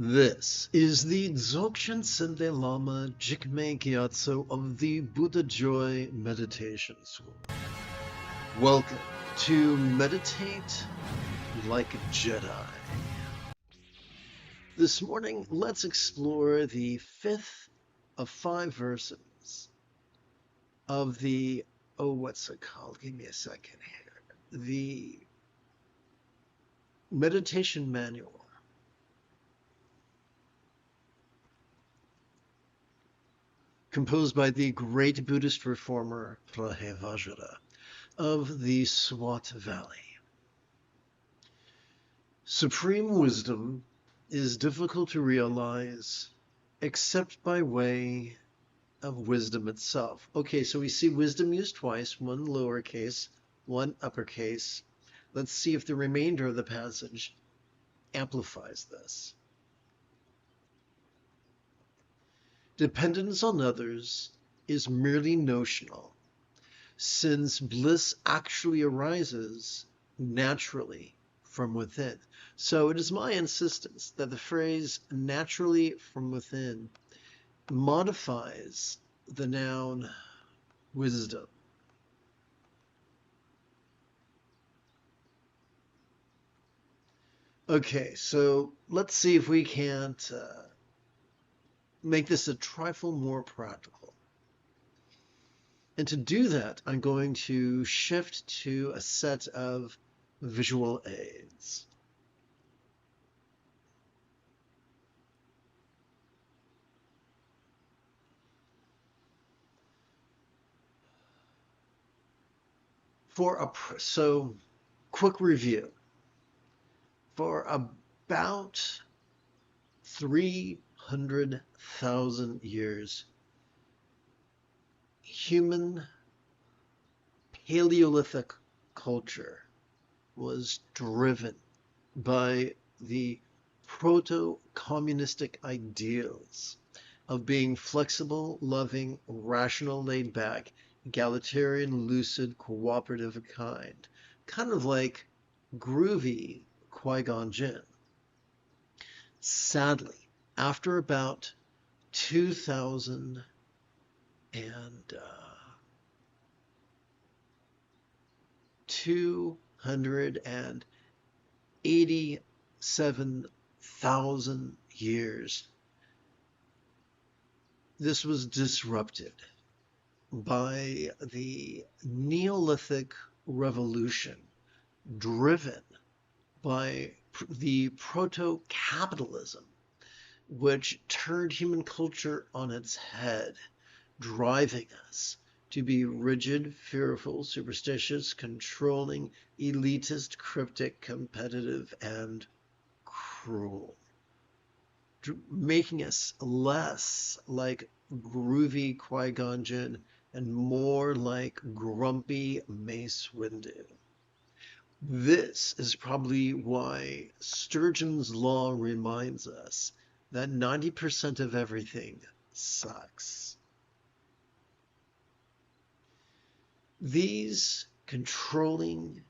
This is the Dzogchen Sende Lama Jigme Gyatso of the Buddha Joy Meditation School. Welcome to Meditate Like a Jedi. This morning, let's explore the fifth of 5 verses of the, what's it called? Give me a second here. The Meditation Manual. Composed by the great Buddhist reformer Vajra of the Swat Valley. Supreme wisdom is difficult to realize except by way of wisdom itself. Okay, so we see wisdom used twice, one lowercase, one uppercase. Let's see if the remainder of the passage amplifies this. Dependence on others is merely notional, since bliss actually arises naturally from within. So it is my insistence that the phrase naturally from within modifies the noun wisdom. Okay, so let's see if we can't make this a trifle more practical. And to do that, I'm going to shift to a set of visual aids. So, quick review. For about 300,000 years, human Paleolithic culture was driven by the proto-communistic ideals of being flexible, loving, rational, laid-back, egalitarian, lucid, cooperative, kind of like groovy Qui-Gon Jinn. Sadly, after about 287,000 years, this was disrupted by the Neolithic Revolution, driven by the proto-capitalism, which turned human culture on its head, driving us to be rigid, fearful, superstitious, controlling, elitist, cryptic, competitive, and cruel, making us less like groovy Qui-Gon Jinn and more like grumpy Mace Windu. This is probably why Sturgeon's law reminds us that 90% of everything sucks. These controlling,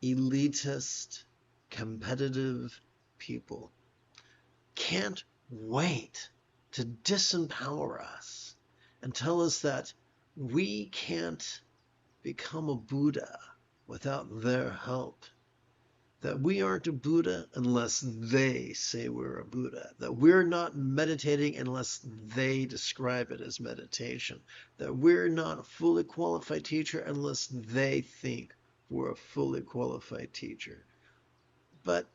elitist, competitive people can't wait to disempower us and tell us that we can't become a Buddha without their help, that we aren't a Buddha unless they say we're a Buddha, that we're not meditating unless they describe it as meditation, that we're not a fully qualified teacher unless they think we're a fully qualified teacher. But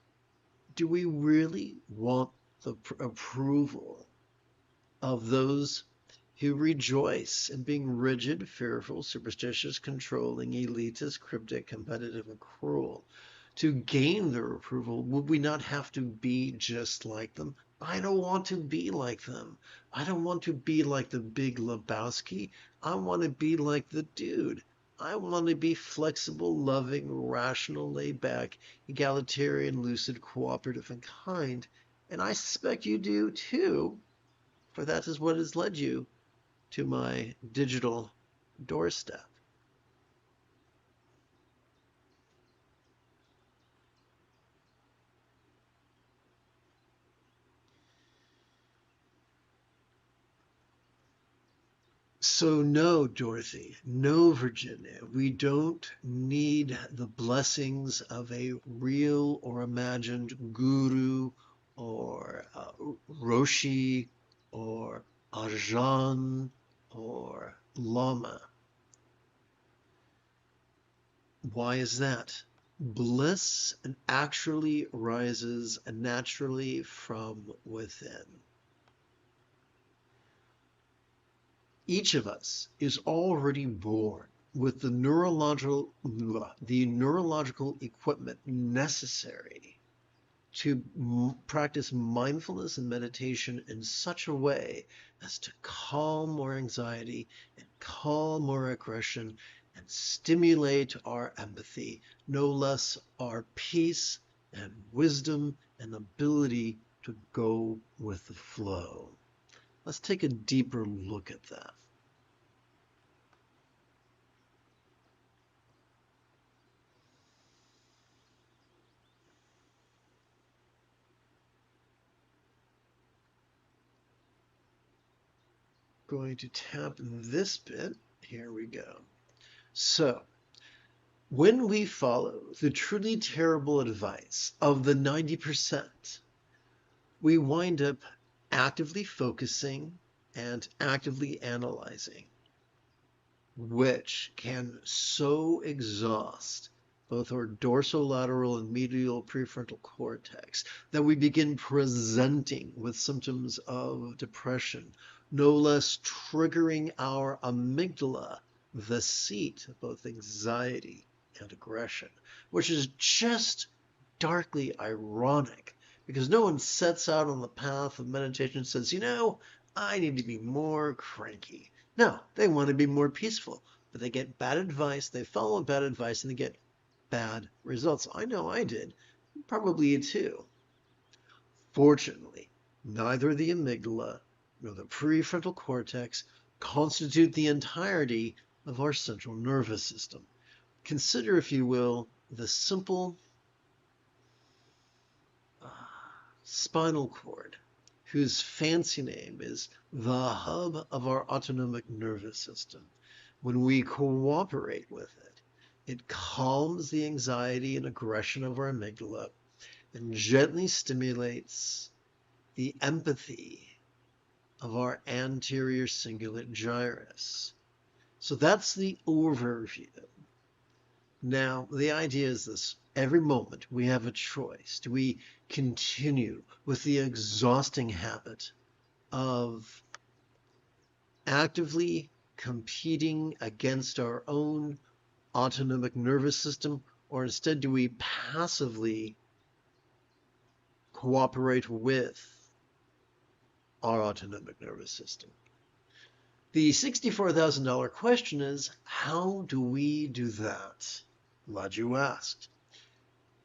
do we really want the approval of those who rejoice in being rigid, fearful, superstitious, controlling, elitist, cryptic, competitive, and cruel? To gain their approval, would we not have to be just like them? I don't want to be like them. I don't want to be like the Big Lebowski. I want to be like the dude. I want to be flexible, loving, rational, laid back, egalitarian, lucid, cooperative, and kind. And I suspect you do too, for that is what has led you to my digital doorstep. So no, Dorothy, no, Virginia, we don't need the blessings of a real or imagined guru or Roshi or Ajahn or Lama. Why is that? Bliss actually rises naturally from within. Each of us is already born with the neurological equipment necessary to practice mindfulness and meditation in such a way as to calm our anxiety and calm our aggression and stimulate our empathy, no less our peace and wisdom and ability to go with the flow. Let's take a deeper look at that. Going to tap this bit. Here we go. So, when we follow the truly terrible advice of the 90%, we wind up actively focusing and actively analyzing, which can so exhaust both our dorsolateral and medial prefrontal cortex that we begin presenting with symptoms of depression, no less triggering our amygdala, the seat of both anxiety and aggression, which is just darkly ironic because no one sets out on the path of meditation and says, I need to be more cranky. No, they want to be more peaceful, but they get bad advice, they follow bad advice, and they get bad results. I know I did. Probably you too. Fortunately, neither the amygdala nor the prefrontal cortex constitute the entirety of our central nervous system. Consider, if you will, the simple spinal cord, whose fancy name is the hub of our autonomic nervous system. When we cooperate with it, it calms the anxiety and aggression of our amygdala and gently stimulates the empathy of our anterior cingulate gyrus. So that's the overview. Now, the idea is this. Every moment we have a choice. Do we continue with the exhausting habit of actively competing against our own autonomic nervous system, or instead do we passively cooperate with our autonomic nervous system? The $64,000 question is, how do we do that? Glad you asked.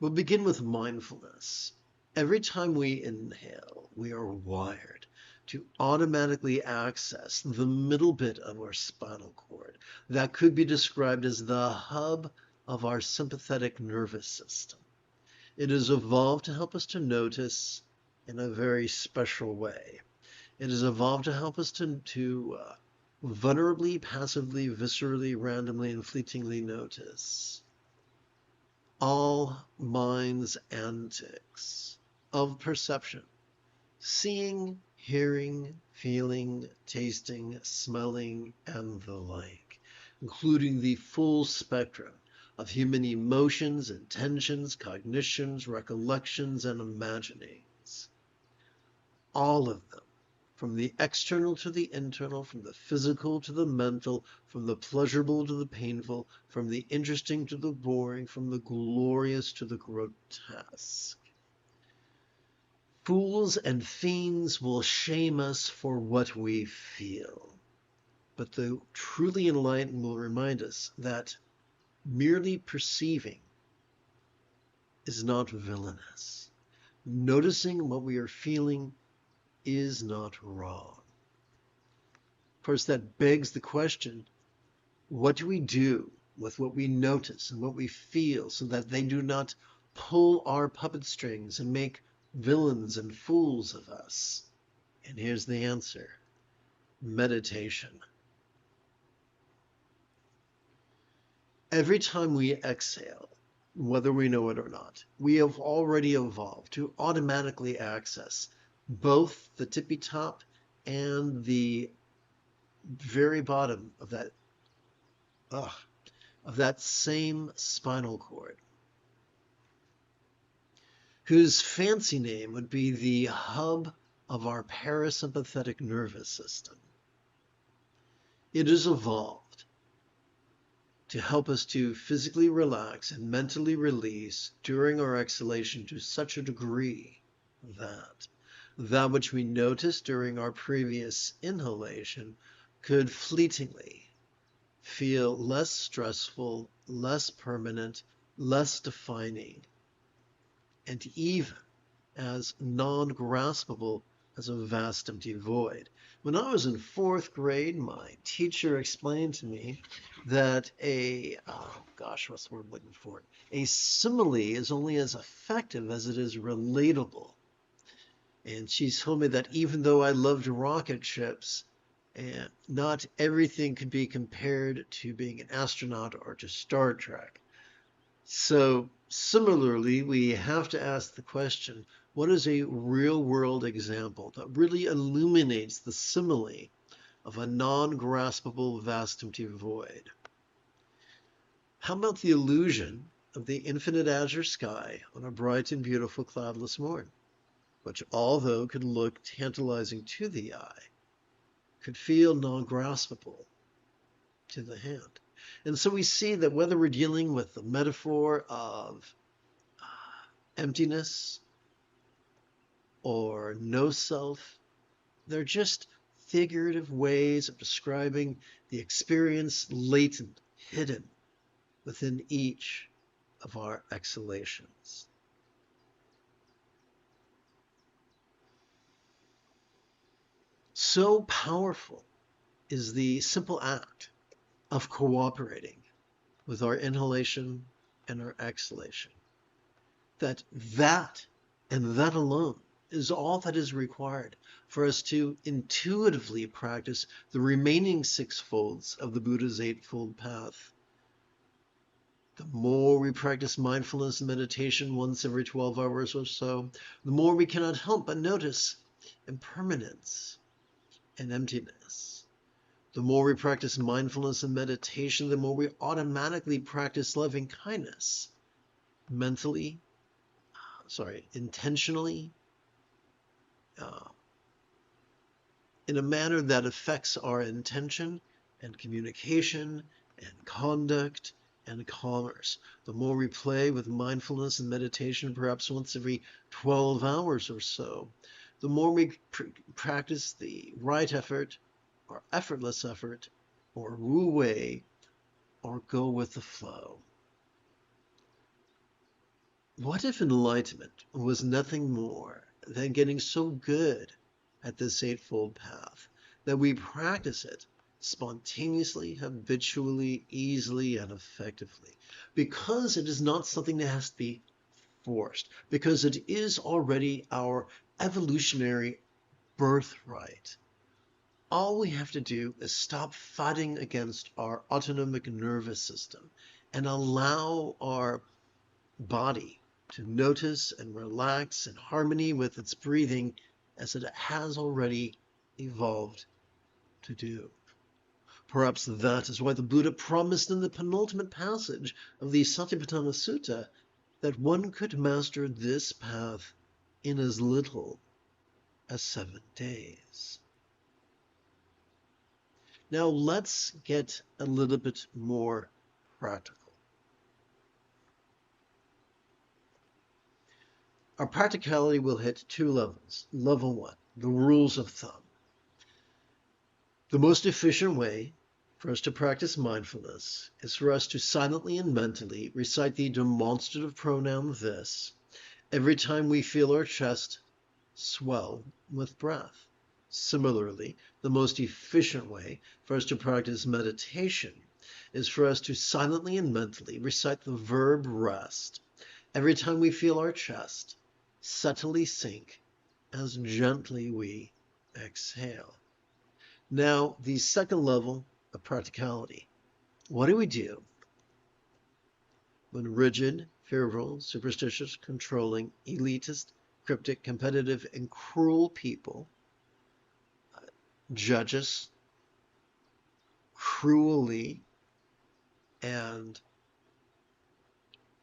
We'll begin with mindfulness. Every time we inhale, we are wired to automatically access the middle bit of our spinal cord. That could be described as the hub of our sympathetic nervous system. It has evolved to help us to notice in a very special way. It has evolved to help us to vulnerably, passively, viscerally, randomly, and fleetingly notice all mind's antics of perception, seeing, hearing, feeling, tasting, smelling, and the like, including the full spectrum of human emotions, intentions, cognitions, recollections, and imaginings. All of them, from the external to the internal, from the physical to the mental, from the pleasurable to the painful, from the interesting to the boring, from the glorious to the grotesque. Fools and fiends will shame us for what we feel, but the truly enlightened will remind us that merely perceiving is not villainous. Noticing what we are feeling is not wrong. Of course, that begs the question, what do we do with what we notice and what we feel so that they do not pull our puppet strings and make villains and fools of us? And here's the answer: meditation. every time we exhale, whether we know it or not, we have already evolved to automatically access both the tippy top and the very bottom of that same spinal cord, whose fancy name would be the hub of our parasympathetic nervous system. It is evolved to help us to physically relax and mentally release during our exhalation to such a degree that that which we noticed during our previous inhalation could fleetingly feel less stressful, less permanent, less defining, and even as non-graspable as a vast empty void. When I was in 4th grade, my teacher explained to me that what's the word I'm looking for? A simile is only as effective as it is relatable. And she told me that even though I loved rocket ships, and not everything could be compared to being an astronaut or to Star Trek. So similarly, we have to ask the question, what is a real-world example that really illuminates the simile of a non-graspable vast empty void? How about the illusion of the infinite azure sky on a bright and beautiful cloudless morn, which, although could look tantalizing to the eye, could feel non-graspable to the hand? And so we see that whether we're dealing with the metaphor of emptiness or no self, they're just figurative ways of describing the experience latent, hidden within each of our exhalations. So powerful is the simple act of cooperating with our inhalation and our exhalation that and that alone is all that is required for us to intuitively practice the remaining 6 folds of the Buddha's 8-fold path. The more we practice mindfulness and meditation once every 12 hours or so, the more we cannot help but notice impermanence and emptiness. The more we practice mindfulness and meditation, the more we automatically practice loving kindness, intentionally, in a manner that affects our intention and communication and conduct and commerce. The more we play with mindfulness and meditation, perhaps once every 12 hours or so, the more we practice the right effort or effortless effort or wu wei or go with the flow. What if enlightenment was nothing more than getting so good at this 8-fold path that we practice it spontaneously, habitually, easily, and effectively? Because it is not something that has to be forced, because it is already our evolutionary birthright. All we have to do is stop fighting against our autonomic nervous system and allow our body to notice and relax in harmony with its breathing as it has already evolved to do. Perhaps that is why the Buddha promised in the penultimate passage of the Satipatthana Sutta that one could master this path in as little as 7 days. Now let's get a little bit more practical. Our practicality will hit 2 levels. Level 1, the rules of thumb. The most efficient way for us to practice mindfulness is for us to silently and mentally recite the demonstrative pronoun this every time we feel our chest swell with breath. Similarly, the most efficient way for us to practice meditation is for us to silently and mentally recite the verb rest every time we feel our chest subtly sink as gently we exhale. Now, the second level of practicality. What do we do when rigid, fearful, superstitious, controlling, elitist, cryptic, competitive, and cruel people judge us cruelly and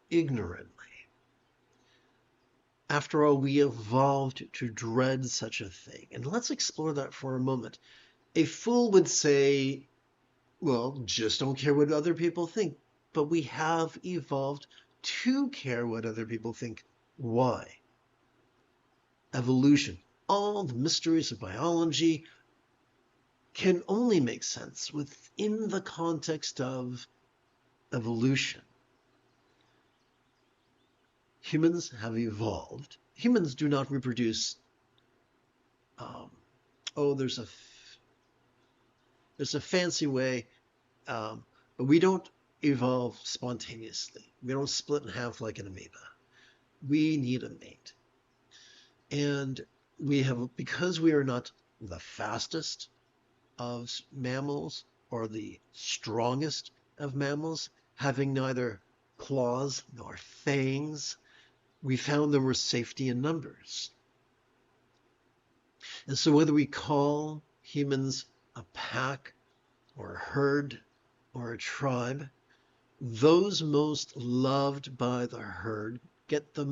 ignorantly. After all, we evolved to dread such a thing. And let's explore that for a moment. A fool would say, well, just don't care what other people think. But we have evolved to care what other people think. Why? Evolution. All the mysteries of biology can only make sense within the context of evolution. Humans have evolved. Humans do not reproduce. There's a fancy way, but we don't evolve spontaneously. We don't split in half like an amoeba. We need a mate. And because we are not the fastest of mammals or the strongest of mammals, having neither claws nor fangs, we found there was safety in numbers. And so whether we call humans a pack or a herd or a tribe, those most loved by the herd get the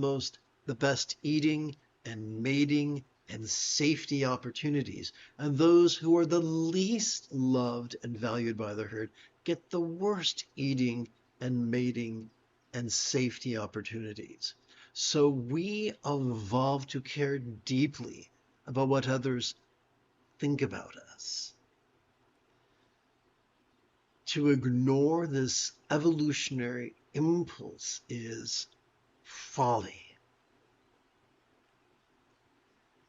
best eating and mating and safety opportunities. And those who are the least loved and valued by the herd get the worst eating and mating and safety opportunities. So we evolved to care deeply about what others think about us. To ignore this evolutionary impulse is folly.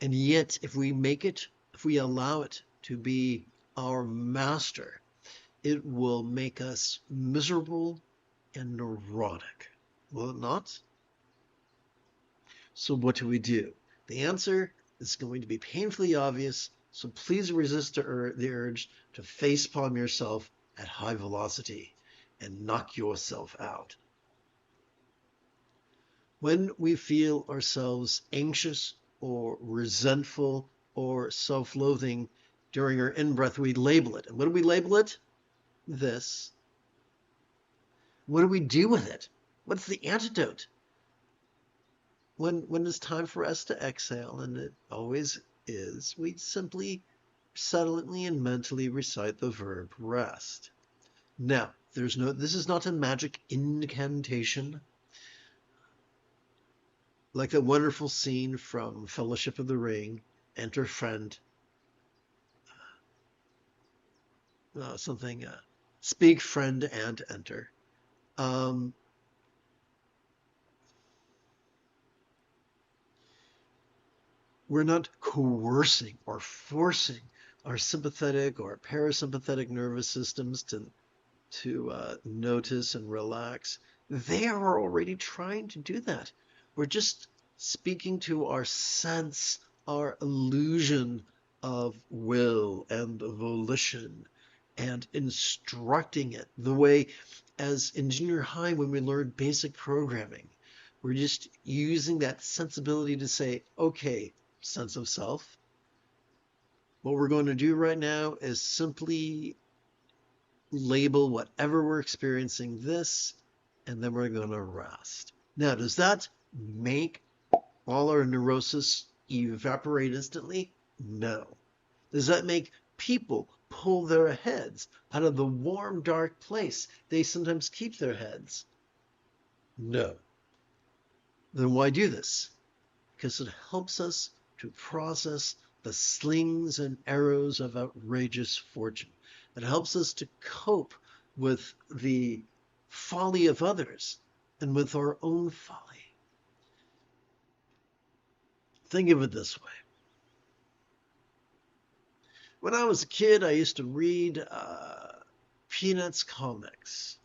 And yet, if we allow it to be our master, it will make us miserable and neurotic. Will it not? So what do? The answer is going to be painfully obvious, so please resist the urge to facepalm yourself at high velocity and knock yourself out. When we feel ourselves anxious or resentful or self-loathing during our in-breath, we label it. And what do we label it? This. What do we do with it? What's the antidote? When it's time for us to exhale, and it always is, we simply silently and mentally recite the verb rest. Now, this is not a magic incantation like that wonderful scene from Fellowship of the Ring, enter friend, speak friend and enter. We're not coercing or forcing our sympathetic or parasympathetic nervous systems to notice and relax. They are already trying to do that. We're just speaking to our sense, our illusion of will and volition, and instructing it the way as in junior high when we learned basic programming. We're just using that sensibility to say, okay, sense of self, what we're going to do right now is simply label whatever we're experiencing this, and then we're going to rest. Now, does that make all our neurosis evaporate instantly? No. Does that make people pull their heads out of the warm, dark place they sometimes keep their heads? No. Then why do this? Because it helps us to process the slings and arrows of outrageous fortune. It helps us to cope with the folly of others and with our own folly. Think of it this way. When I was a kid, I used to read Peanuts comics.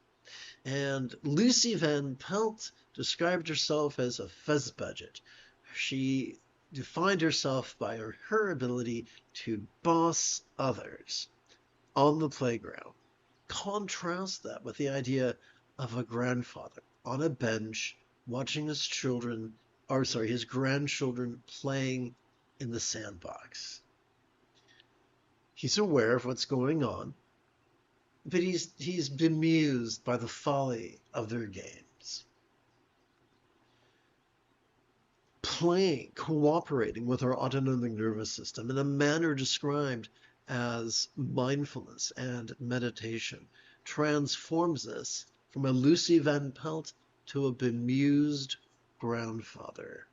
And Lucy Van Pelt described herself as a fuzzbudget. She defined herself by her ability to boss others on the playground. Contrast that with the idea of a grandfather, on a bench watching his grandchildren playing in the sandbox. He's aware of what's going on, but he's bemused by the folly of their games. Playing, cooperating with our autonomic nervous system in a manner described as mindfulness and meditation transforms us from a Lucy Van Pelt to a bemused grandfather.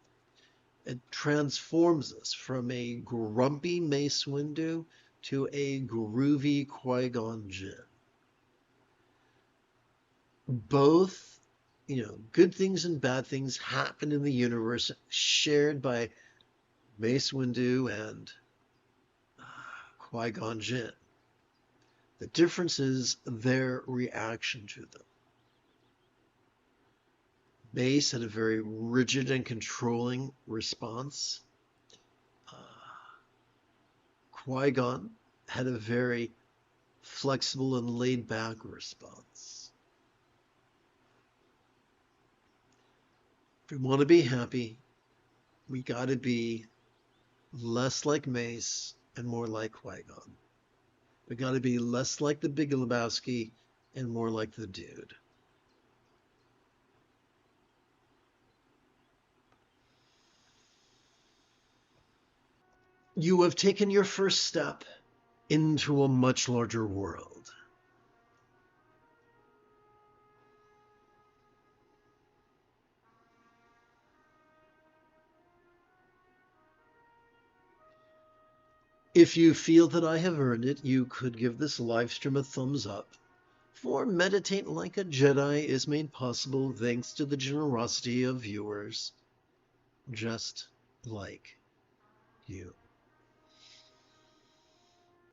It transforms us from a grumpy Mace Windu to a groovy Qui-Gon Jinn. Both, good things and bad things happen in the universe shared by Mace Windu and Qui-Gon Jinn. The difference is their reaction to them. Mace had a very rigid and controlling response. Qui-Gon had a very flexible and laid-back response. If we want to be happy, we got to be less like Mace and more like Qui-Gon. We got to be less like the Big Lebowski and more like the dude. You have taken your first step into a much larger world. If you feel that I have earned it, you could give this live stream a thumbs up. For Meditate Like a Jedi is made possible thanks to the generosity of viewers just like you.